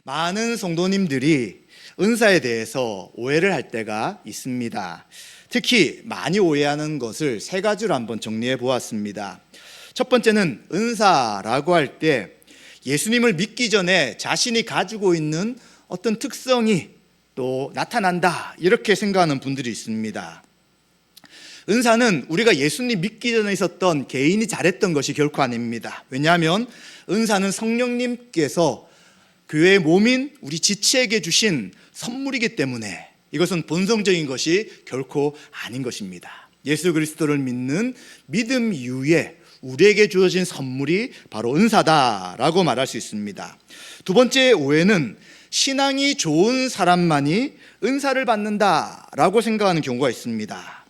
많은 성도님들이 은사에 대해서 오해를 할 때가 있습니다. 특히 많이 오해하는 것을 세 가지로 한번 정리해 보았습니다. 첫 번째는 은사라고 할 때 예수님을 믿기 전에 자신이 가지고 있는 어떤 특성이 또 나타난다, 이렇게 생각하는 분들이 있습니다. 은사는 우리가 예수님 믿기 전에 있었던 개인이 잘했던 것이 결코 아닙니다. 왜냐하면 은사는 성령님께서 교회의 몸인 우리 지체에게 주신 선물이기 때문에 이것은 본성적인 것이 결코 아닌 것입니다. 예수 그리스도를 믿는 믿음 이후에 우리에게 주어진 선물이 바로 은사다라고 말할 수 있습니다. 두 번째 오해는 신앙이 좋은 사람만이 은사를 받는다라고 생각하는 경우가 있습니다.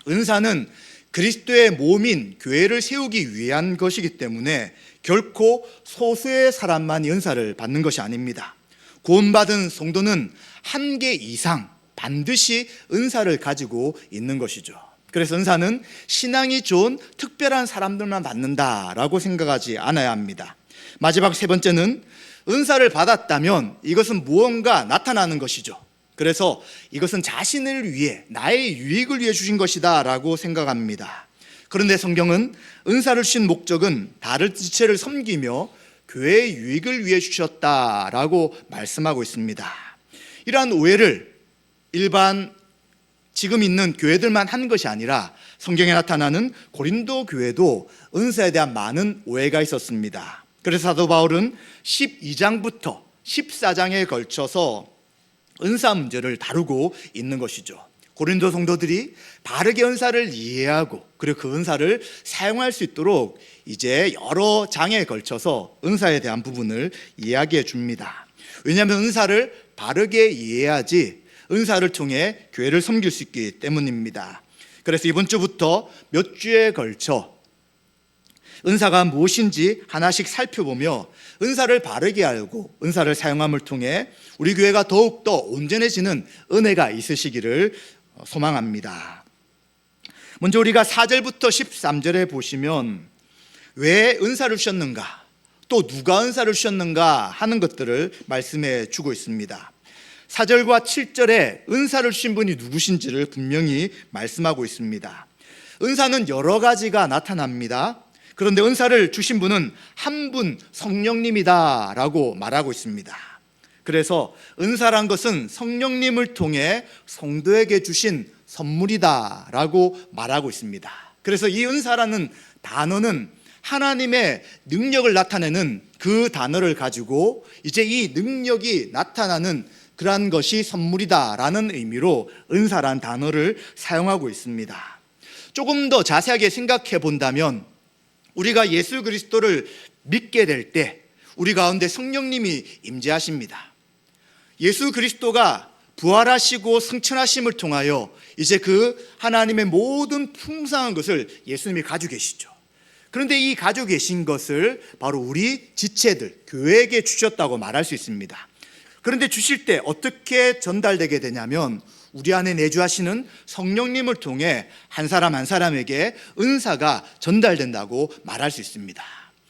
은사는 그리스도의 몸인 교회를 세우기 위한 것이기 때문에 결코 소수의 사람만이 은사를 받는 것이 아닙니다. 구원받은 성도는 한 개 이상 반드시 은사를 가지고 있는 것이죠. 그래서 은사는 신앙이 좋은 특별한 사람들만 받는다라고 생각하지 않아야 합니다. 마지막 세 번째는 은사를 받았다면 이것은 무언가 나타나는 것이죠. 그래서 이것은 자신을 위해, 나의 유익을 위해 주신 것이다 라고 생각합니다. 그런데 성경은 은사를 주신 목적은 다른 지체를 섬기며 교회의 유익을 위해 주셨다라고 말씀하고 있습니다. 이러한 오해를 일반 지금 있는 교회들만 한 것이 아니라 성경에 나타나는 고린도 교회도 은사에 대한 많은 오해가 있었습니다. 그래서 사도 바울은 12장부터 14장에 걸쳐서 은사 문제를 다루고 있는 것이죠. 고린도 성도들이 바르게 은사를 이해하고 그리고 그 은사를 사용할 수 있도록 이제 여러 장에 걸쳐서 은사에 대한 부분을 이야기해 줍니다. 왜냐하면 은사를 바르게 이해해야지 은사를 통해 교회를 섬길 수 있기 때문입니다. 그래서 이번 주부터 몇 주에 걸쳐 은사가 무엇인지 하나씩 살펴보며 은사를 바르게 알고 은사를 사용함을 통해 우리 교회가 더욱더 온전해지는 은혜가 있으시기를 소망합니다. 먼저 우리가 4절부터 13절에 보시면 왜 은사를 주셨는가, 또 누가 은사를 주셨는가 하는 것들을 말씀해 주고 있습니다. 4절과 7절에 은사를 주신 분이 누구신지를 분명히 말씀하고 있습니다. 은사는 여러 가지가 나타납니다. 그런데 은사를 주신 분은 한 분, 성령님이다 라고 말하고 있습니다. 그래서 은사란 것은 성령님을 통해 성도에게 주신 선물이다 라고 말하고 있습니다. 그래서 이 은사라는 단어는 하나님의 능력을 나타내는 그 단어를 가지고 이제 이 능력이 나타나는 그러한 것이 선물이다 라는 의미로 은사란 단어를 사용하고 있습니다. 조금 더 자세하게 생각해 본다면 우리가 예수 그리스도를 믿게 될 때 우리 가운데 성령님이 임재하십니다. 예수 그리스도가 부활하시고 승천하심을 통하여 이제 그 하나님의 모든 풍성한 것을 예수님이 가지고 계시죠. 그런데 이 가지고 계신 것을 바로 우리 지체들, 교회에게 주셨다고 말할 수 있습니다. 그런데 주실 때 어떻게 전달되게 되냐면 우리 안에 내주하시는 성령님을 통해 한 사람 한 사람에게 은사가 전달된다고 말할 수 있습니다.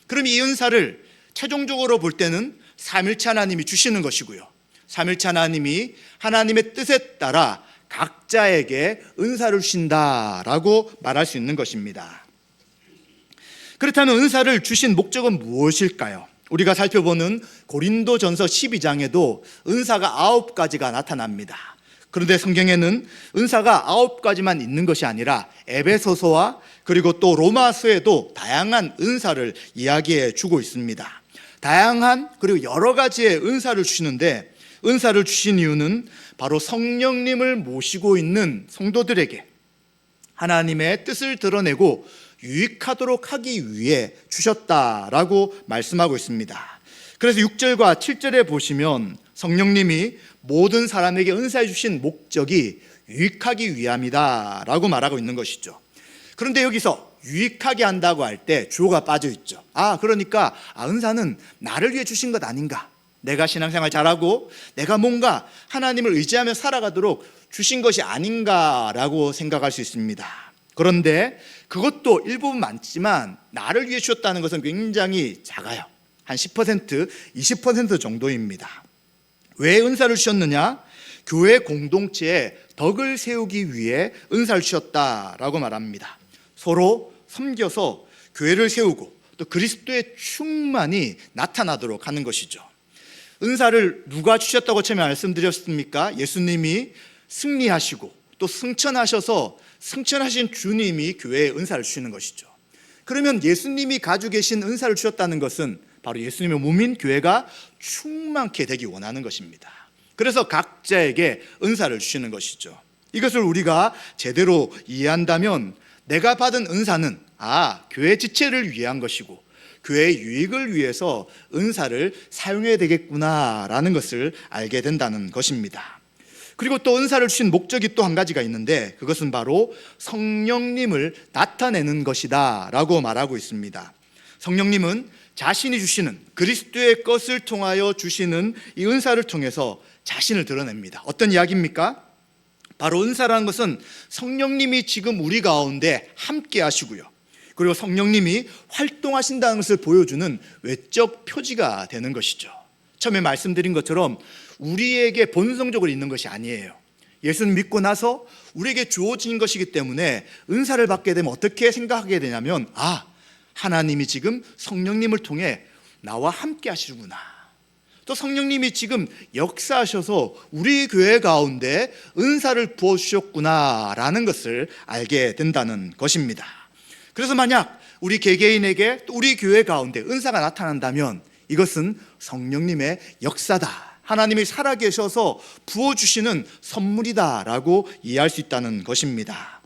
그럼 이 은사를 최종적으로 볼 때는 삼일체 하나님이 주시는 것이고요, 삼일체 하나님이 하나님의 뜻에 따라 각자에게 은사를 주신다라고 말할 수 있는 것입니다. 그렇다면 은사를 주신 목적은 무엇일까요? 우리가 살펴보는 고린도전서 12장에도 은사가 9가지가 나타납니다. 그런데 성경에는 은사가 9가지만 있는 것이 아니라 에베소서와 그리고 또 로마서에도 다양한 은사를 이야기해 주고 있습니다. 다양한 그리고 여러 가지의 은사를 주시는데 은사를 주신 이유는 바로 성령님을 모시고 있는 성도들에게 하나님의 뜻을 드러내고 유익하도록 하기 위해 주셨다라고 말씀하고 있습니다. 그래서 6절과 7절에 보시면 성령님이 모든 사람에게 은사해 주신 목적이 유익하기 위함이다 라고 말하고 있는 것이죠. 그런데 여기서 유익하게 한다고 할 때 주어가 빠져 있죠. 그러니까 은사는 나를 위해 주신 것 아닌가, 내가 신앙생활 잘하고 내가 뭔가 하나님을 의지하며 살아가도록 주신 것이 아닌가라고 생각할 수 있습니다. 그런데 그것도 일부분 많지만 나를 위해 주셨다는 것은 굉장히 작아요. 한 10%, 20% 정도입니다. 왜 은사를 주셨느냐? 교회 공동체에 덕을 세우기 위해 은사를 주셨다라고 말합니다. 서로 섬겨서 교회를 세우고 또 그리스도의 충만이 나타나도록 하는 것이죠. 은사를 누가 주셨다고 처음에 말씀드렸습니까? 예수님이 승리하시고 또 승천하셔서 승천하신 주님이 교회에 은사를 주시는 것이죠. 그러면 예수님이 가지고 계신 은사를 주셨다는 것은 바로 예수님의 몸인 교회가 충만케 되기 원하는 것입니다. 그래서 각자에게 은사를 주시는 것이죠. 이것을 우리가 제대로 이해한다면 내가 받은 은사는 교회 지체를 위한 것이고 교회의 유익을 위해서 은사를 사용해야 되겠구나라는 것을 알게 된다는 것입니다. 그리고 또 은사를 주신 목적이 또 한 가지가 있는데 그것은 바로 성령님을 나타내는 것이다 라고 말하고 있습니다. 성령님은 자신이 주시는 그리스도의 것을 통하여 주시는 이 은사를 통해서 자신을 드러냅니다. 어떤 이야기입니까? 바로 은사라는 것은 성령님이 지금 우리 가운데 함께 하시고요, 그리고 성령님이 활동하신다는 것을 보여주는 외적 표지가 되는 것이죠. 처음에 말씀드린 것처럼 우리에게 본성적으로 있는 것이 아니에요. 예수를 믿고 나서 우리에게 주어진 것이기 때문에 은사를 받게 되면 어떻게 생각하게 되냐면 하나님이 지금 성령님을 통해 나와 함께 하시는구나, 또 성령님이 지금 역사하셔서 우리 교회 가운데 은사를 부어주셨구나 라는 것을 알게 된다는 것입니다. 그래서 만약 우리 개개인에게 또 우리 교회 가운데 은사가 나타난다면 이것은 성령님의 역사다, 하나님이 살아계셔서 부어주시는 선물이다 라고 이해할 수 있다는 것입니다.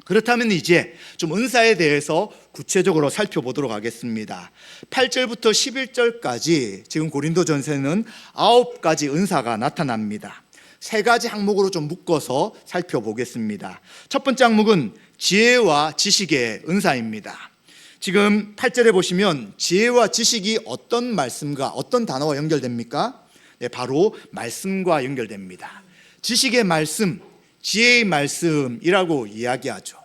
그렇다면 이제 좀 은사에 대해서 구체적으로 살펴보도록 하겠습니다. 8절부터 11절까지 지금 고린도전서에는 9가지 은사가 나타납니다. 3가지 항목으로 좀 묶어서 살펴보겠습니다. 첫 번째 항목은 지혜와 지식의 은사입니다. 지금 8절에 보시면 지혜와 지식이 어떤 말씀과 어떤 단어와 연결됩니까? 네, 바로 말씀과 연결됩니다. 지식의 말씀, 지혜의 말씀이라고 이야기하죠.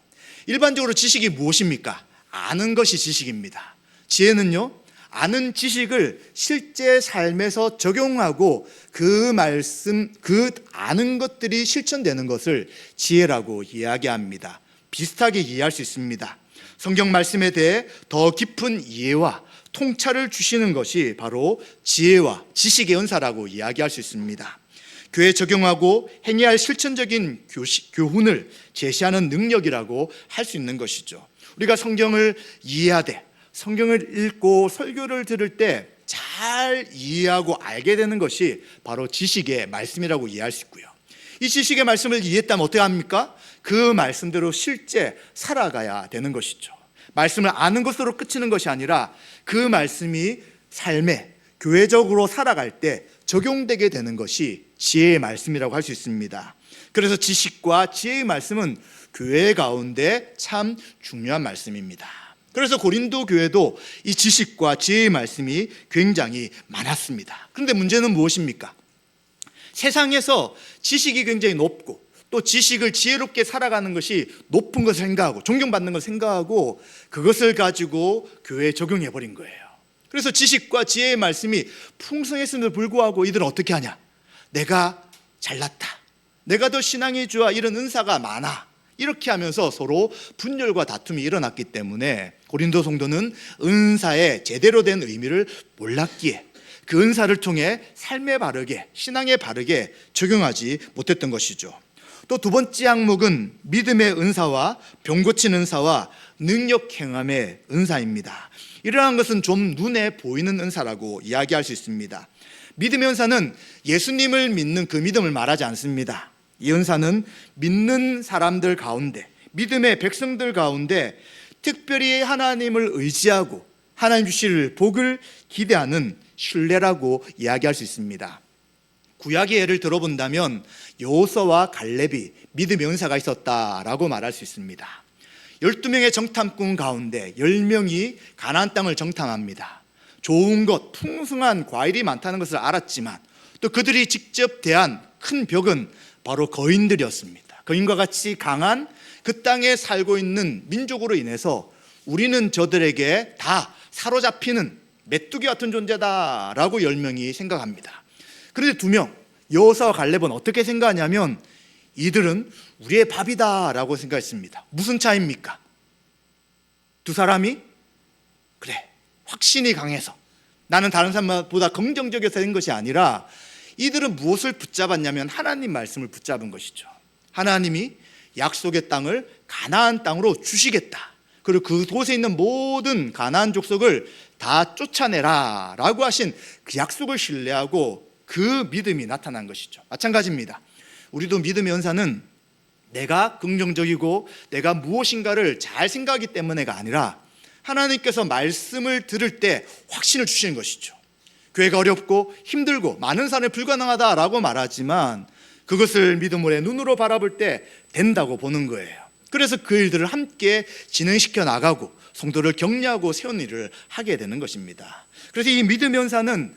일반적으로 지식이 무엇입니까? 아는 것이 지식입니다. 지혜는요, 아는 지식을 실제 삶에서 적용하고 그 말씀, 그 아는 것들이 실천되는 것을 지혜라고 이야기합니다. 비슷하게 이해할 수 있습니다. 성경 말씀에 대해 더 깊은 이해와 통찰을 주시는 것이 바로 지혜와 지식의 은사라고 이야기할 수 있습니다. 교회에 적용하고 행해야 할 실천적인 교훈을 제시하는 능력이라고 할 수 있는 것이죠. 우리가 성경을 이해하되 성경을 읽고 설교를 들을 때 잘 이해하고 알게 되는 것이 바로 지식의 말씀이라고 이해할 수 있고요, 이 지식의 말씀을 이해했다면 어떻게 합니까? 그 말씀대로 실제 살아가야 되는 것이죠. 말씀을 아는 것으로 그치는 것이 아니라 그 말씀이 삶에 교회적으로 살아갈 때 적용되게 되는 것이 지혜의 말씀이라고 할 수 있습니다. 그래서 지식과 지혜의 말씀은 교회 가운데 참 중요한 말씀입니다. 그래서 고린도 교회도 이 지식과 지혜의 말씀이 굉장히 많았습니다. 그런데 문제는 무엇입니까? 세상에서 지식이 굉장히 높고 또 지식을 지혜롭게 살아가는 것이 높은 것을 생각하고 존경받는 것을 생각하고 그것을 가지고 교회에 적용해버린 거예요. 그래서 지식과 지혜의 말씀이 풍성했음에도 불구하고 이들은 어떻게 하냐? 내가 잘났다, 내가 더 신앙이 좋아, 이런 은사가 많아, 이렇게 하면서 서로 분열과 다툼이 일어났기 때문에 고린도 성도는 은사의 제대로 된 의미를 몰랐기에 그 은사를 통해 삶에 바르게, 신앙에 바르게 적용하지 못했던 것이죠. 또 두 번째 항목은 믿음의 은사와 병 고치는 은사와 능력 행함의 은사입니다. 이러한 것은 좀 눈에 보이는 은사라고 이야기할 수 있습니다. 믿음의 은사는 예수님을 믿는 그 믿음을 말하지 않습니다. 이 은사는 믿는 사람들 가운데, 믿음의 백성들 가운데 특별히 하나님을 의지하고 하나님 주실 복을 기대하는 신뢰라고 이야기할 수 있습니다. 구약의 예를 들어본다면 여호수아와 갈렙이 믿음의 은사가 있었다라고 말할 수 있습니다. 12명의 정탐꾼 가운데 10명이 가나안 땅을 정탐합니다. 좋은 것, 풍성한 과일이 많다는 것을 알았지만 또 그들이 직접 대한 큰 벽은 바로 거인들이었습니다. 거인과 같이 강한 그 땅에 살고 있는 민족으로 인해서 우리는 저들에게 다 사로잡히는 메뚜기 같은 존재다라고 10명이 생각합니다. 그런데 2명, 여호사와 갈렙은 어떻게 생각하냐면 이들은 우리의 밥이다라고 생각했습니다. 무슨 차이입니까? 두 사람이 그래, 확신이 강해서 나는 다른 사람보다 긍정적이어서 된 것이 아니라 이들은 무엇을 붙잡았냐면 하나님 말씀을 붙잡은 것이죠. 하나님이 약속의 땅을 가나안 땅으로 주시겠다. 그리고 그곳에 있는 모든 가나안 족속을 다 쫓아내라 라고 하신 그 약속을 신뢰하고 그 믿음이 나타난 것이죠. 마찬가지입니다. 우리도 믿음의 은사는 내가 긍정적이고 내가 무엇인가를 잘 생각하기 때문에가 아니라 하나님께서 말씀을 들을 때 확신을 주시는 것이죠. 교회가 어렵고 힘들고 많은 사람이 불가능하다라고 말하지만 그것을 믿음으로 눈으로 바라볼 때 된다고 보는 거예요. 그래서 그 일들을 함께 진행시켜 나가고 성도를 격려하고 세우는 일을 하게 되는 것입니다. 그래서 이 믿음의 은사는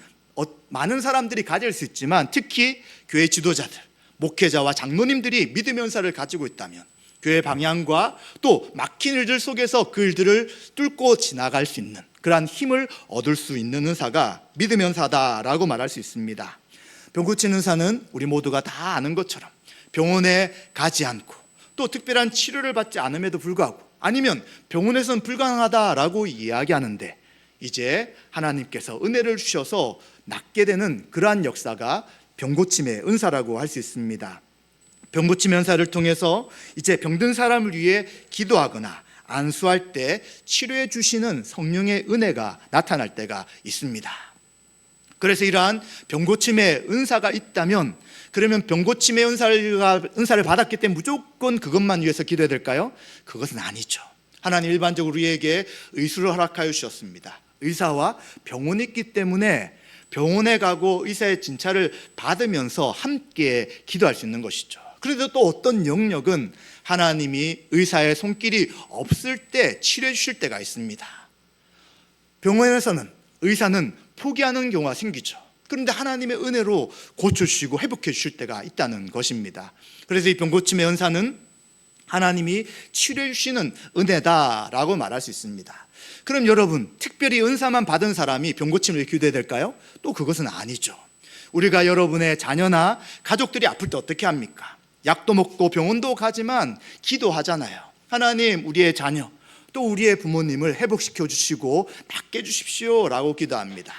많은 사람들이 가질 수 있지만 특히 교회 지도자들, 목회자와 장로님들이 믿음의 은사를 가지고 있다면 교회 방향과 또 막힌 일들 속에서 그 일들을 뚫고 지나갈 수 있는 그러한 힘을 얻을 수 있는 은사가 믿음의 은사다라고 말할 수 있습니다. 병 고치는 은사는 우리 모두가 다 아는 것처럼 병원에 가지 않고 또 특별한 치료를 받지 않음에도 불구하고 아니면 병원에서는 불가능하다라고 이야기하는데 이제 하나님께서 은혜를 주셔서 낫게 되는 그러한 역사가 병고침의 은사라고 할 수 있습니다. 병고침의 은사를 통해서 이제 병든 사람을 위해 기도하거나 안수할 때 치료해 주시는 성령의 은혜가 나타날 때가 있습니다. 그래서 이러한 병고침의 은사가 있다면 그러면 병고침의 은사를 받았기 때문에 무조건 그것만 위해서 기도해야 될까요? 그것은 아니죠. 하나님 일반적으로 우리에게 의술을 허락하여 주셨습니다. 의사와 병원이 있기 때문에 병원에 가고 의사의 진찰을 받으면서 함께 기도할 수 있는 것이죠. 그래도 또 어떤 영역은 하나님이 의사의 손길이 없을 때 치료해 주실 때가 있습니다. 병원에서는 의사는 포기하는 경우가 생기죠. 그런데 하나님의 은혜로 고쳐주시고 회복해 주실 때가 있다는 것입니다. 그래서 이 병고침의 은사는 하나님이 치료해 주시는 은혜다라고 말할 수 있습니다. 그럼 여러분, 특별히 은사만 받은 사람이 병고침을 기도해야 될까요? 또 그것은 아니죠. 우리가 여러분의 자녀나 가족들이 아플 때 어떻게 합니까? 약도 먹고 병원도 가지만 기도하잖아요. 하나님, 우리의 자녀 또 우리의 부모님을 회복시켜 주시고 낫게 해주십시오 라고 기도합니다.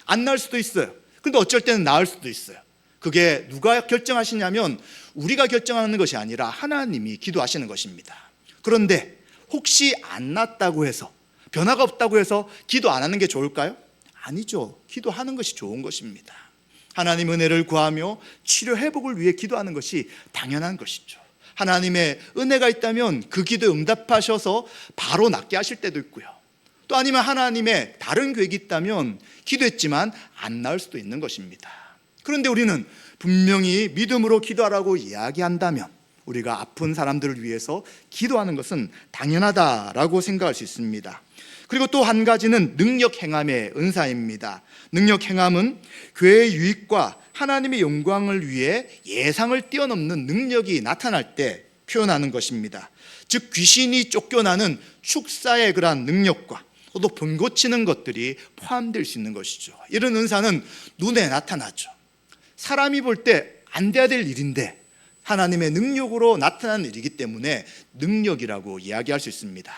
안 나을 수도 있어요. 근데 어쩔 때는 나을 수도 있어요. 그게 누가 결정하시냐면 우리가 결정하는 것이 아니라 하나님이 기도하시는 것입니다. 그런데 혹시 안 낫다고 해서 변화가 없다고 해서 기도 안 하는 게 좋을까요? 아니죠. 기도하는 것이 좋은 것입니다. 하나님 은혜를 구하며 치료 회복을 위해 기도하는 것이 당연한 것이죠. 하나님의 은혜가 있다면 그 기도에 응답하셔서 바로 낫게 하실 때도 있고요. 또 아니면 하나님의 다른 계획이 있다면 기도했지만 안 나을 수도 있는 것입니다. 그런데 우리는 분명히 믿음으로 기도하라고 이야기한다면 우리가 아픈 사람들을 위해서 기도하는 것은 당연하다라고 생각할 수 있습니다. 그리고 또 한 가지는 능력 행함의 은사입니다. 능력 행함은 교회의 유익과 하나님의 영광을 위해 예상을 뛰어넘는 능력이 나타날 때 표현하는 것입니다. 즉 귀신이 쫓겨나는 축사의 그러한 능력과 또 병 고치는 것들이 포함될 수 있는 것이죠. 이런 은사는 눈에 나타나죠. 사람이 볼 때 안 돼야 될 일인데 하나님의 능력으로 나타나는 일이기 때문에 능력이라고 이야기할 수 있습니다.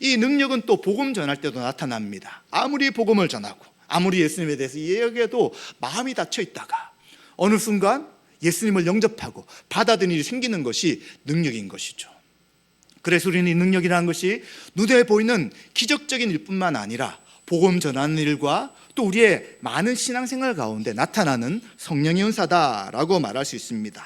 이 능력은 또 복음 전할 때도 나타납니다. 아무리 복음을 전하고 아무리 예수님에 대해서 이야기해도 마음이 닫혀 있다가 어느 순간 예수님을 영접하고 받아들이는 일이 생기는 것이 능력인 것이죠. 그래서 우리는 이 능력이라는 것이 눈에 보이는 기적적인 일뿐만 아니라 복음 전하는 일과 또 우리의 많은 신앙생활 가운데 나타나는 성령의 은사다라고 말할 수 있습니다.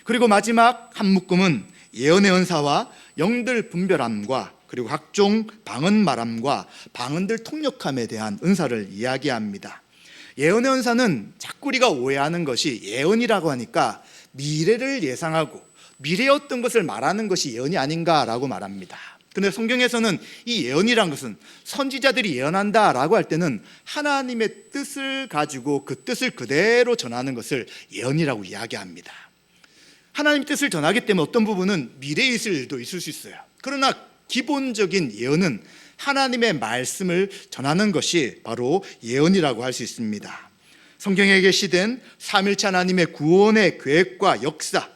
그리고 마지막 한 묶음은 예언의 은사와 영들 분별함과 그리고 각종 방언 말함과 방언들 통역함에 대한 은사를 이야기합니다. 예언의 은사는 자꾸 우리가 오해하는 것이 예언이라고 하니까 미래를 예상하고 미래의 어떤 것을 말하는 것이 예언이 아닌가라고 말합니다. 그런데 성경에서는 이 예언이란 것은 선지자들이 예언한다라고 할 때는 하나님의 뜻을 가지고 그 뜻을 그대로 전하는 것을 예언이라고 이야기합니다. 하나님의 뜻을 전하기 때문에 어떤 부분은 미래에 있을 일도 있을 수 있어요. 그러나 기본적인 예언은 하나님의 말씀을 전하는 것이 바로 예언이라고 할 수 있습니다. 성경에 계시된 삼일체 하나님의 구원의 계획과 역사,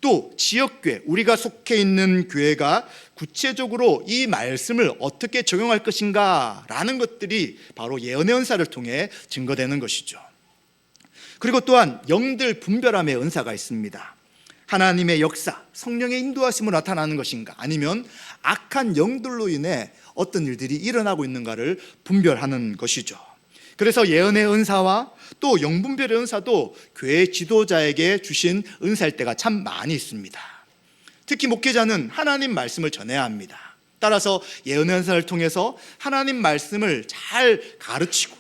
또 지역교회, 우리가 속해 있는 교회가 구체적으로 이 말씀을 어떻게 적용할 것인가 라는 것들이 바로 예언의 은사를 통해 증거되는 것이죠. 그리고 또한 영들 분별함의 은사가 있습니다. 하나님의 역사, 성령의 인도하심으로 나타나는 것인가, 아니면 악한 영들로 인해 어떤 일들이 일어나고 있는가를 분별하는 것이죠. 그래서 예언의 은사와 또 영분별의 은사도 교회 지도자에게 주신 은사일 때가 참 많이 있습니다. 특히 목회자는 하나님 말씀을 전해야 합니다. 따라서 예언의 은사를 통해서 하나님 말씀을 잘 가르치고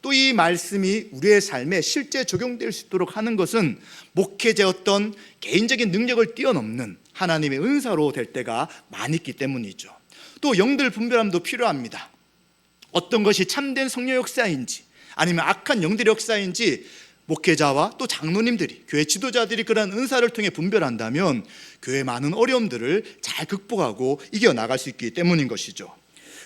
또 이 말씀이 우리의 삶에 실제 적용될 수 있도록 하는 것은 목회자의 어떤 개인적인 능력을 뛰어넘는 하나님의 은사로 될 때가 많이 있기 때문이죠. 또 영들 분별함도 필요합니다. 어떤 것이 참된 성령 역사인지 아니면 악한 영들의 역사인지 목회자와 또 장로님들이, 교회 지도자들이 그런 은사를 통해 분별한다면 교회의 많은 어려움들을 잘 극복하고 이겨나갈 수 있기 때문인 것이죠.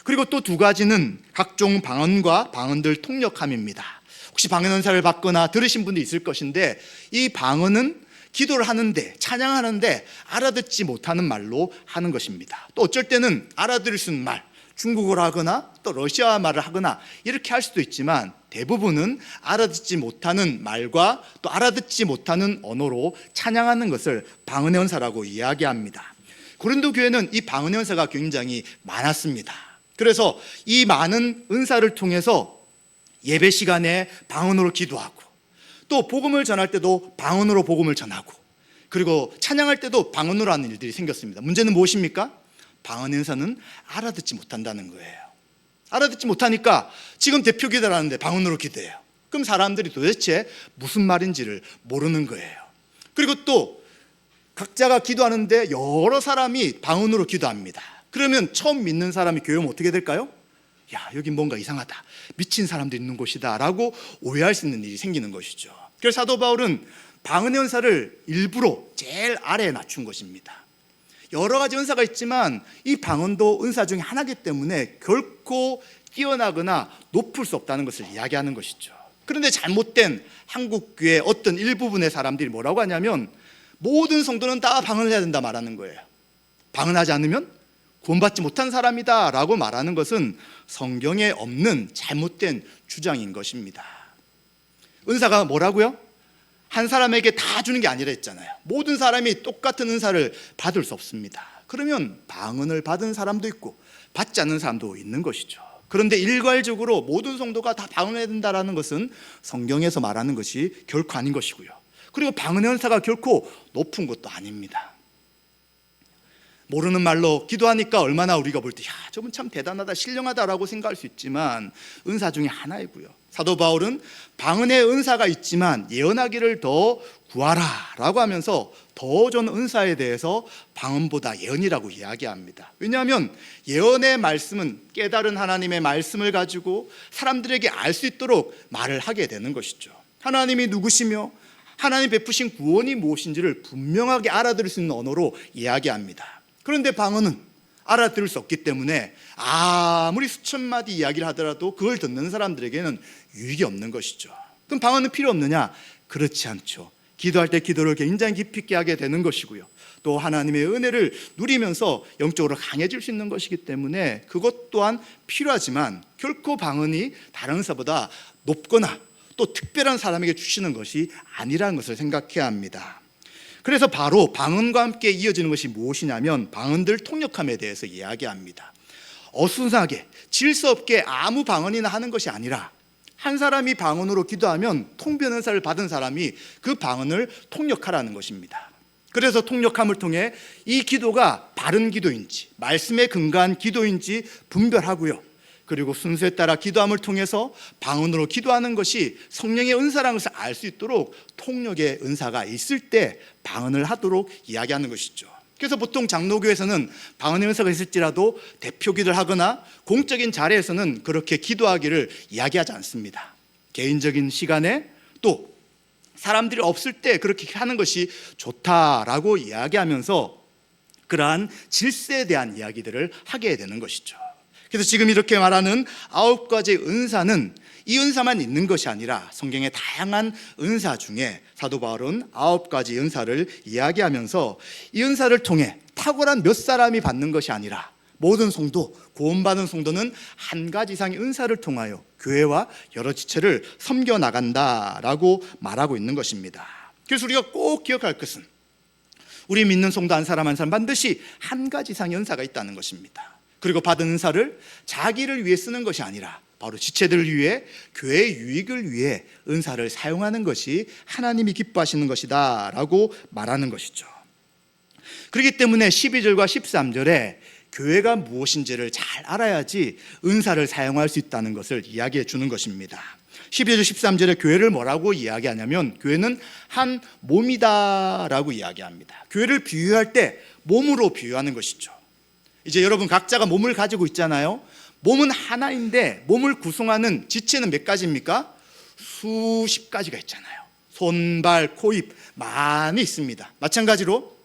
그리고 또 두 가지는 각종 방언과 방언들 통역함입니다. 혹시 방언 은사를 받거나 들으신 분도 있을 것인데, 이 방언은 기도를 하는데, 찬양하는데 알아듣지 못하는 말로 하는 것입니다. 또 어쩔 때는 알아들을 수 있는 말, 중국어로 하거나 또 러시아 말을 하거나 이렇게 할 수도 있지만, 대부분은 알아듣지 못하는 말과 또 알아듣지 못하는 언어로 찬양하는 것을 방언의 은사라고 이야기합니다. 고린도 교회는 이 방언의 은사가 굉장히 많았습니다. 그래서 이 많은 은사를 통해서 예배 시간에 방언으로 기도하고, 또 복음을 전할 때도 방언으로 복음을 전하고, 그리고 찬양할 때도 방언으로 하는 일들이 생겼습니다. 문제는 무엇입니까? 방언의 은사는 알아듣지 못한다는 거예요. 알아듣지 못하니까 지금 대표 기도하는데 방언으로 기도해요. 그럼 사람들이 도대체 무슨 말인지를 모르는 거예요. 그리고 또 각자가 기도하는데 여러 사람이 방언으로 기도합니다. 그러면 처음 믿는 사람이 교회 오면 어떻게 될까요? 야, 여기 뭔가 이상하다, 미친 사람들이 있는 곳이다 라고 오해할 수 있는 일이 생기는 것이죠. 그래서 사도 바울은 방언의 은사를 일부러 제일 아래에 낮춘 것입니다. 여러 가지 은사가 있지만 이 방언도 은사 중에 하나이기 때문에 결코 뛰어나거나 높을 수 없다는 것을 이야기하는 것이죠. 그런데 잘못된 한국교회 어떤 일부분의 사람들이 뭐라고 하냐면, 모든 성도는 다 방언을 해야 된다 말하는 거예요. 방언하지 않으면 구원받지 못한 사람이다 라고 말하는 것은 성경에 없는 잘못된 주장인 것입니다. 은사가 뭐라고요? 한 사람에게 다 주는 게 아니라 했잖아요. 모든 사람이 똑같은 은사를 받을 수 없습니다. 그러면 방언을 받은 사람도 있고 받지 않는 사람도 있는 것이죠. 그런데 일괄적으로 모든 성도가 다 방언해야 된다는 것은 성경에서 말하는 것이 결코 아닌 것이고요. 그리고 방언의 은사가 결코 높은 것도 아닙니다. 모르는 말로 기도하니까 얼마나 우리가 볼 때 야, 저분 참 대단하다, 신령하다라고 생각할 수 있지만 은사 중에 하나이고요. 사도 바울은 방언의 은사가 있지만 예언하기를 더 구하라 라고 하면서 더 좋은 은사에 대해서 방언보다 예언이라고 이야기합니다. 왜냐하면 예언의 말씀은 깨달은 하나님의 말씀을 가지고 사람들에게 알 수 있도록 말을 하게 되는 것이죠. 하나님이 누구시며 하나님 베푸신 구원이 무엇인지를 분명하게 알아들을 수 있는 언어로 이야기합니다. 그런데 방언은 알아들을 수 없기 때문에 아무리 수천 마디 이야기를 하더라도 그걸 듣는 사람들에게는 유익이 없는 것이죠. 그럼 방언은 필요 없느냐? 그렇지 않죠. 기도할 때 기도를 굉장히 깊이 있게 하게 되는 것이고요. 또 하나님의 은혜를 누리면서 영적으로 강해질 수 있는 것이기 때문에 그것 또한 필요하지만 결코 방언이 다른 은사보다 높거나 또 특별한 사람에게 주시는 것이 아니라는 것을 생각해야 합니다. 그래서 바로 방언과 함께 이어지는 것이 무엇이냐면 방언들 통역함에 대해서 이야기합니다. 어수선하게 질서 없게 아무 방언이나 하는 것이 아니라 한 사람이 방언으로 기도하면 통변 은사를 받은 사람이 그 방언을 통역하라는 것입니다. 그래서 통역함을 통해 이 기도가 바른 기도인지 말씀에 근거한 기도인지 분별하고요. 그리고 순서에 따라 기도함을 통해서 방언으로 기도하는 것이 성령의 은사라는 것을 알 수 있도록 통역의 은사가 있을 때 방언을 하도록 이야기하는 것이죠. 그래서 보통 장로교에서는 방언의 은사가 있을지라도 대표 기도를 하거나 공적인 자리에서는 그렇게 기도하기를 이야기하지 않습니다. 개인적인 시간에 또 사람들이 없을 때 그렇게 하는 것이 좋다라고 이야기하면서 그러한 질서에 대한 이야기들을 하게 되는 것이죠. 그래서 지금 이렇게 말하는 9가지의 은사는 이 은사만 있는 것이 아니라 성경의 다양한 은사 중에 사도 바울은 9가지 은사를 이야기하면서 이 은사를 통해 탁월한 몇 사람이 받는 것이 아니라 모든 성도, 구원받은 성도는 한 가지 이상의 은사를 통하여 교회와 여러 지체를 섬겨나간다라고 말하고 있는 것입니다. 그래서 우리가 꼭 기억할 것은 우리 믿는 성도 한 사람 한 사람 반드시 한 가지 이상의 은사가 있다는 것입니다. 그리고 받은 은사를 자기를 위해 쓰는 것이 아니라 바로 지체들을 위해, 교회의 유익을 위해 은사를 사용하는 것이 하나님이 기뻐하시는 것이다 라고 말하는 것이죠. 그렇기 때문에 12절과 13절에 교회가 무엇인지를 잘 알아야지 은사를 사용할 수 있다는 것을 이야기해 주는 것입니다. 12절 13절에 교회를 뭐라고 이야기하냐면 교회는 한 몸이다 라고 이야기합니다. 교회를 비유할 때 몸으로 비유하는 것이죠. 이제 여러분 각자가 몸을 가지고 있잖아요. 몸은 하나인데 몸을 구성하는 지체는 몇 가지입니까? 수십 가지가 있잖아요. 손, 발, 코, 입 많이 있습니다. 마찬가지로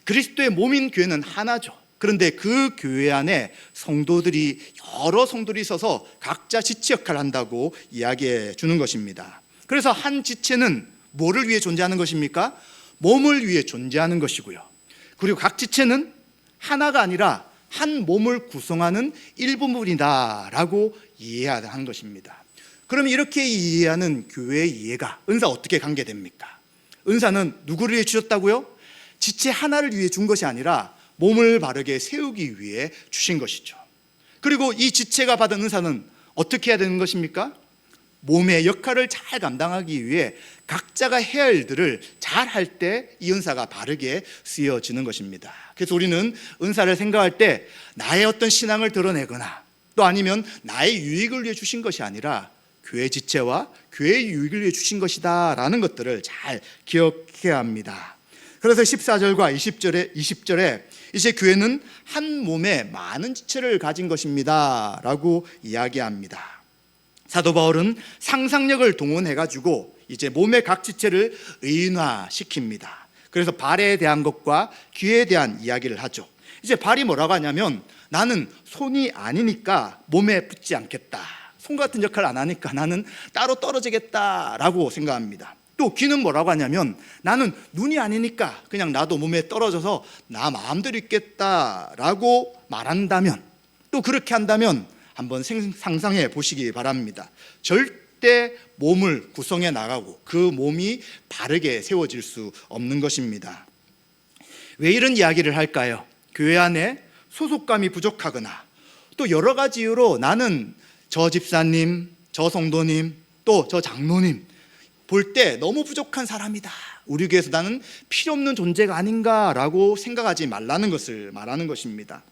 그리스도의 몸인 교회는 하나죠. 그런데 그 교회 안에 성도들이 여러 성도들이 있어서 각자 지체 역할을 한다고 이야기해 주는 것입니다. 그래서 한 지체는 뭐를 위해 존재하는 것입니까? 몸을 위해 존재하는 것이고요. 그리고 각 지체는 하나가 아니라 한 몸을 구성하는 일부분이다라고 이해하는 것입니다. 그럼 이렇게 이해하는 교회의 이해가 은사 어떻게 관계됩니까? 은사는 누구를 위해 주셨다고요? 지체 하나를 위해 준 것이 아니라 몸을 바르게 세우기 위해 주신 것이죠. 그리고 이 지체가 받은 은사는 어떻게 해야 되는 것입니까? 몸의 역할을 잘 감당하기 위해 각자가 해야 할 일들을 잘 할 때 이 은사가 바르게 쓰여지는 것입니다. 그래서 우리는 은사를 생각할 때 나의 어떤 신앙을 드러내거나 또 아니면 나의 유익을 위해 주신 것이 아니라 교회 지체와 교회의 유익을 위해 주신 것이다 라는 것들을 잘 기억해야 합니다. 그래서 14절과 20절에 이제 교회는 한 몸에 많은 지체를 가진 것입니다 라고 이야기합니다. 사도 바울은 상상력을 동원해가지고 이제 몸의 각 지체를 의인화시킵니다. 그래서 발에 대한 것과 귀에 대한 이야기를 하죠. 이제 발이 뭐라고 하냐면 나는 손이 아니니까 몸에 붙지 않겠다. 손 같은 역할을 안 하니까 나는 따로 떨어지겠다라고 생각합니다. 또 귀는 뭐라고 하냐면 나는 눈이 아니니까 그냥 나도 몸에 떨어져서 나 마음대로 있겠다라고 말한다면, 또 그렇게 한다면 한번 상상해 보시기 바랍니다. 절대 몸을 구성해 나가고 그 몸이 바르게 세워질 수 없는 것입니다. 왜 이런 이야기를 할까요? 교회 안에 소속감이 부족하거나 또 여러 가지 이유로 나는 저 집사님, 저 성도님, 또 저 장로님 볼 때 너무 부족한 사람이다. 우리 교회에서 나는 필요 없는 존재가 아닌가라고 생각하지 말라는 것을 말하는 것입니다.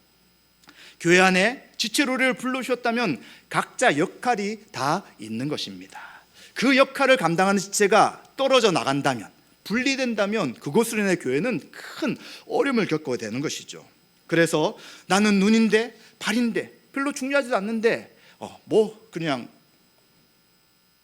교회 안에 지체로를 불러주셨다면 각자 역할이 다 있는 것입니다. 그 역할을 감당하는 지체가 떨어져 나간다면, 분리된다면 그것으로 인해 교회는 큰 어려움을 겪게 되는 것이죠. 그래서 나는 눈인데 발인데 별로 중요하지도 않는데 그냥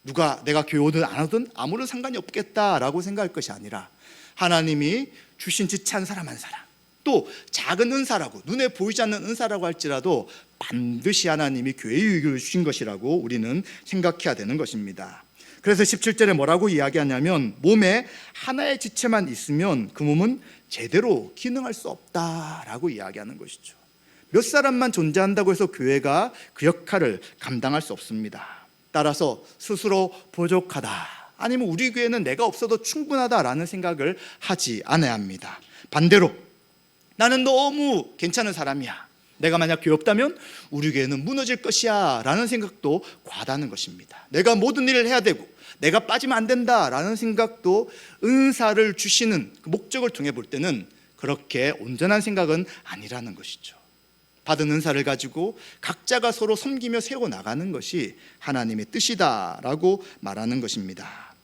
누가 내가 교회 오든 안 오든 아무런 상관이 없겠다라고 생각할 것이 아니라 하나님이 주신 지체 한 사람 한 사람, 또 작은 은사라고 눈에 보이지 않는 은사라고 할지라도 반드시 하나님이 교회의 유익을 주신 것이라고 우리는 생각해야 되는 것입니다. 그래서 17절에 뭐라고 이야기하냐면 몸에 하나의 지체만 있으면 그 몸은 제대로 기능할 수 없다라고 이야기하는 것이죠. 몇 사람만 존재한다고 해서 교회가 그 역할을 감당할 수 없습니다. 따라서 스스로 부족하다, 아니면 우리 교회는 내가 없어도 충분하다라는 생각을 하지 않아야 합니다. 반대로 나는 너무 괜찮은 사람이야, 내가 만약 교회 없다면 우리 교회는 무너질 것이야 라는 생각도 과다는 것입니다. 내가 모든 일을 해야 되고 내가 빠지면 안 된다라는 생각도 은사를 주시는 그 목적을 통해 볼 때는 그렇게 온전한 생각은 아니라는 것이죠. 받은 은사를 가지고 각자가 서로 섬기며 세워나가는 것이 하나님의 뜻이다라고 말하는 것입니다.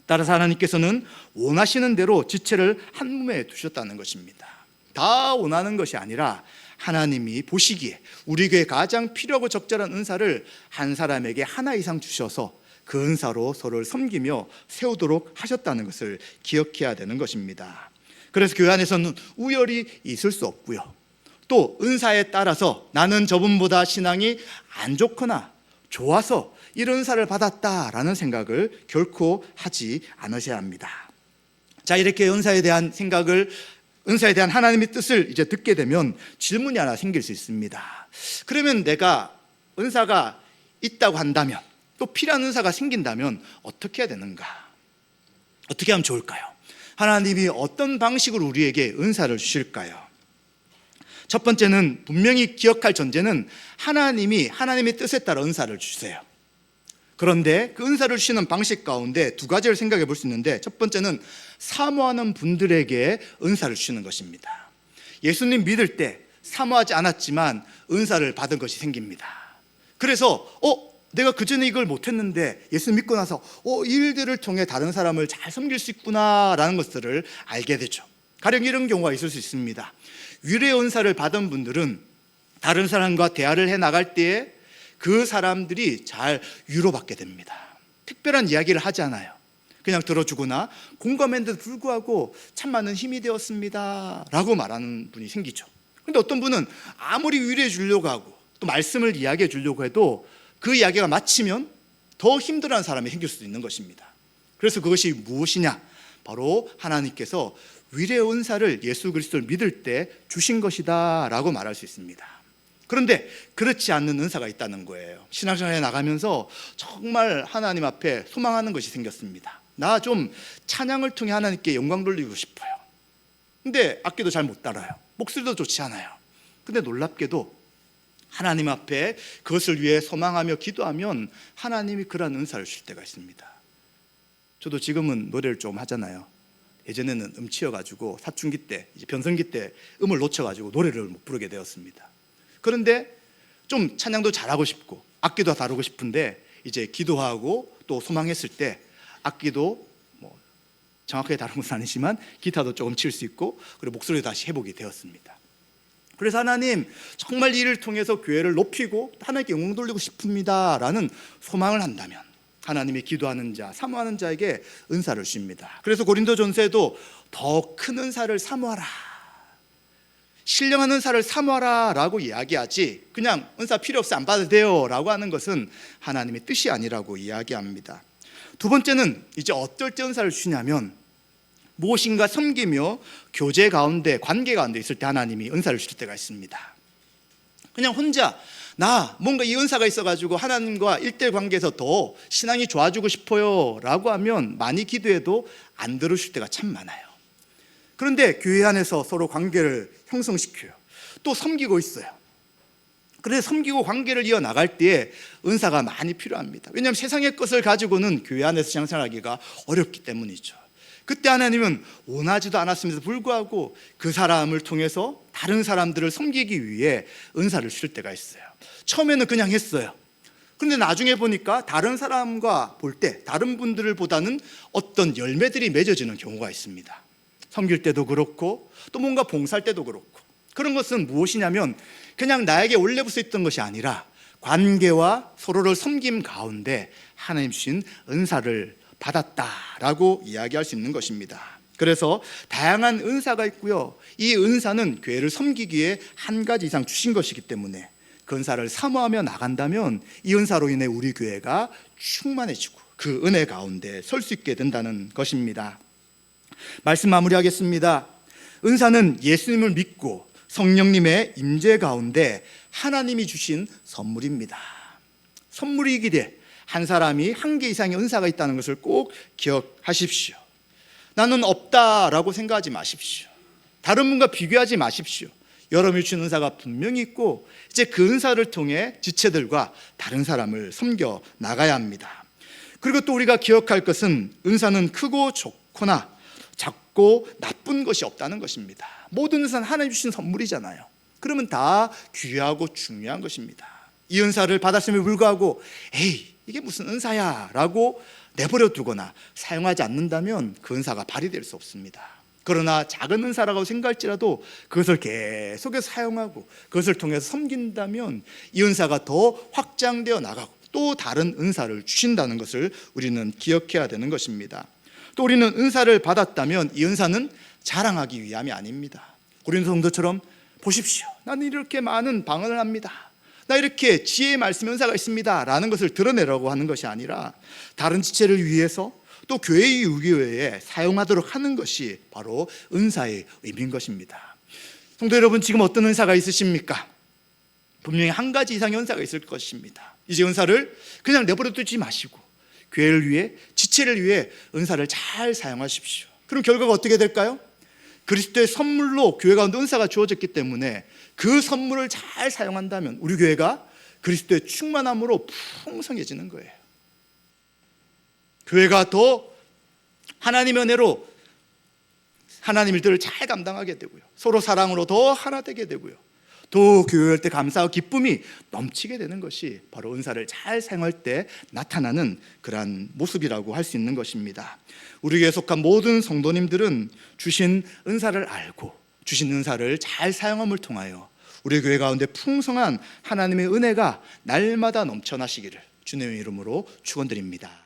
따라서 하나님께서는 원하시는 대로 지체를 한 몸에 두셨다는 것입니다. 다 원하는 것이 아니라 하나님이 보시기에 우리 교회에 가장 필요하고 적절한 은사를 한 사람에게 하나 이상 주셔서 그 은사로 서로를 섬기며 세우도록 하셨다는 것을 기억해야 되는 것입니다. 그래서 교회 안에서는 우열이 있을 수 없고요, 또 은사에 따라서 나는 저분보다 신앙이 안 좋거나 좋아서 이런 은사를 받았다라는 생각을 결코 하지 않으셔야 합니다. 자, 이렇게 은사에 대한 하나님의 뜻을 이제 듣게 되면 질문이 하나 생길 수 있습니다. 그러면 내가 은사가 있다고 한다면, 또 필요한 은사가 생긴다면 어떻게 해야 되는가? 어떻게 하면 좋을까요? 하나님이 어떤 방식으로 우리에게 은사를 주실까요? 첫 번째는 분명히 기억할 전제는 하나님의 뜻에 따라 은사를 주세요. 그런데 그 은사를 주시는 방식 가운데 두 가지를 생각해 볼 수 있는데, 첫 번째는 사모하는 분들에게 은사를 주시는 것입니다. 예수님 믿을 때 사모하지 않았지만 은사를 받은 것이 생깁니다. 그래서 내가 그전에 이걸 못했는데 예수 믿고 나서 이 일들을 통해 다른 사람을 잘 섬길 수 있구나라는 것들을 알게 되죠. 가령 이런 경우가 있을 수 있습니다. 위로의 은사를 받은 분들은 다른 사람과 대화를 해나갈 때에 그 사람들이 잘 위로받게 됩니다. 특별한 이야기를 하지 않아요. 그냥 들어주거나 공감했는데도 불구하고 참 많은 힘이 되었습니다 라고 말하는 분이 생기죠. 그런데 어떤 분은 아무리 위로해 주려고 하고 또 말씀을 이야기해 주려고 해도 그 이야기가 마치면 더 힘들어하는 사람이 생길 수도 있는 것입니다. 그래서 그것이 무엇이냐? 바로 하나님께서 위로의 은사를 예수 그리스도를 믿을 때 주신 것이다 라고 말할 수 있습니다. 그런데 그렇지 않는 은사가 있다는 거예요. 신앙생활에 나가면서 정말 하나님 앞에 소망하는 것이 생겼습니다. 나 좀 찬양을 통해 하나님께 영광 돌리고 싶어요. 근데 악기도 잘 못 따라요. 목소리도 좋지 않아요. 근데 놀랍게도 하나님 앞에 그것을 위해 소망하며 기도하면 하나님이 그러한 은사를 주실 때가 있습니다. 저도 지금은 노래를 좀 하잖아요. 예전에는 음치여가지고 사춘기 때, 이제 변성기 때 음을 놓쳐가지고 노래를 못 부르게 되었습니다. 그런데 좀 찬양도 잘하고 싶고 악기도 다루고 싶은데 이제 기도하고 또 소망했을 때 악기도 뭐 정확하게 다룬 것은 아니지만 기타도 조금 칠 수 있고 그리고 목소리도 다시 회복이 되었습니다. 그래서 하나님 정말 이 일을 통해서 교회를 높이고 하나님께 영광 돌리고 싶습니다 라는 소망을 한다면 하나님이 기도하는 자, 사모하는 자에게 은사를 주십니다. 그래서 고린도전서에도 더 큰 은사를 사모하라, 신령한 은사를 사모하라 라고 이야기하지 그냥 은사 필요 없어 안 받아도 돼요 라고 하는 것은 하나님의 뜻이 아니라고 이야기합니다. 두 번째는 이제 어떨 때 은사를 주시냐면 무엇인가 섬기며 교제 가운데, 관계 가운데 있을 때 하나님이 은사를 주실 때가 있습니다. 그냥 혼자 나 뭔가 이 은사가 있어가지고 하나님과 1대1 관계에서 더 신앙이 좋아지고 싶어요 라고 하면 많이 기도해도 안 들으실 때가 참 많아요. 그런데 교회 안에서 서로 관계를 형성시켜요. 또 섬기고 있어요. 그래서 섬기고 관계를 이어나갈 때에 은사가 많이 필요합니다. 왜냐하면 세상의 것을 가지고는 교회 안에서 신앙생활하기가 어렵기 때문이죠. 그때 하나님은 원하지도 않았음에도 불구하고 그 사람을 통해서 다른 사람들을 섬기기 위해 은사를 주실 때가 있어요. 처음에는 그냥 했어요. 그런데 나중에 보니까 다른 사람과 볼 때 다른 분들을 보다는 어떤 열매들이 맺어지는 경우가 있습니다. 섬길 때도 그렇고 또 뭔가 봉사할 때도 그렇고, 그런 것은 무엇이냐면 그냥 나에게 원래부터 있던 것이 아니라 관계와 서로를 섬김 가운데 하나님 주신 은사를 받았다라고 이야기할 수 있는 것입니다. 그래서 다양한 은사가 있고요, 이 은사는 교회를 섬기기에 한 가지 이상 주신 것이기 때문에 그 은사를 사모하며 나간다면 이 은사로 인해 우리 교회가 충만해지고 그 은혜 가운데 설 수 있게 된다는 것입니다. 말씀 마무리하겠습니다. 은사는 예수님을 믿고 성령님의 임재 가운데 하나님이 주신 선물입니다. 선물이기에 한 사람이 한 개 이상의 은사가 있다는 것을 꼭 기억하십시오. 나는 없다라고 생각하지 마십시오. 다른 분과 비교하지 마십시오. 여러분이 주신 은사가 분명히 있고 이제 그 은사를 통해 지체들과 다른 사람을 섬겨 나가야 합니다. 그리고 또 우리가 기억할 것은 은사는 크고 좋거나 작고 나쁜 것이 없다는 것입니다. 모든 은사는 하나님 주신 선물이잖아요. 그러면 다 귀하고 중요한 것입니다. 이 은사를 받았음에 불구하고 에이 이게 무슨 은사야 라고 내버려 두거나 사용하지 않는다면 그 은사가 발휘될 수 없습니다. 그러나 작은 은사라고 생각할지라도 그것을 계속해서 사용하고 그것을 통해서 섬긴다면 이 은사가 더 확장되어 나가고 또 다른 은사를 주신다는 것을 우리는 기억해야 되는 것입니다. 또 우리는 은사를 받았다면 이 은사는 자랑하기 위함이 아닙니다. 고린도 성도처럼 보십시오, 나는 이렇게 많은 방언을 합니다, 나 이렇게 지혜의 말씀 은사가 있습니다 라는 것을 드러내라고 하는 것이 아니라 다른 지체를 위해서 또 교회의 위기에 사용하도록 하는 것이 바로 은사의 의미인 것입니다. 성도 여러분, 지금 어떤 은사가 있으십니까? 분명히 한 가지 이상의 은사가 있을 것입니다. 이제 은사를 그냥 내버려 두지 마시고 교회를 위해, 지체를 위해 은사를 잘 사용하십시오. 그럼 결과가 어떻게 될까요? 그리스도의 선물로 교회 가운데 은사가 주어졌기 때문에 그 선물을 잘 사용한다면 우리 교회가 그리스도의 충만함으로 풍성해지는 거예요. 교회가 더 하나님의 은혜로 하나님 일들을 잘 감당하게 되고요, 서로 사랑으로 더 하나 되게 되고요, 또 교회할 때 감사와 기쁨이 넘치게 되는 것이 바로 은사를 잘 사용할 때 나타나는 그러한 모습이라고 할 수 있는 것입니다. 우리 교회에 속한 모든 성도님들은 주신 은사를 알고 주신 은사를 잘 사용함을 통하여 우리 교회 가운데 풍성한 하나님의 은혜가 날마다 넘쳐나시기를 주님의 이름으로 축원드립니다.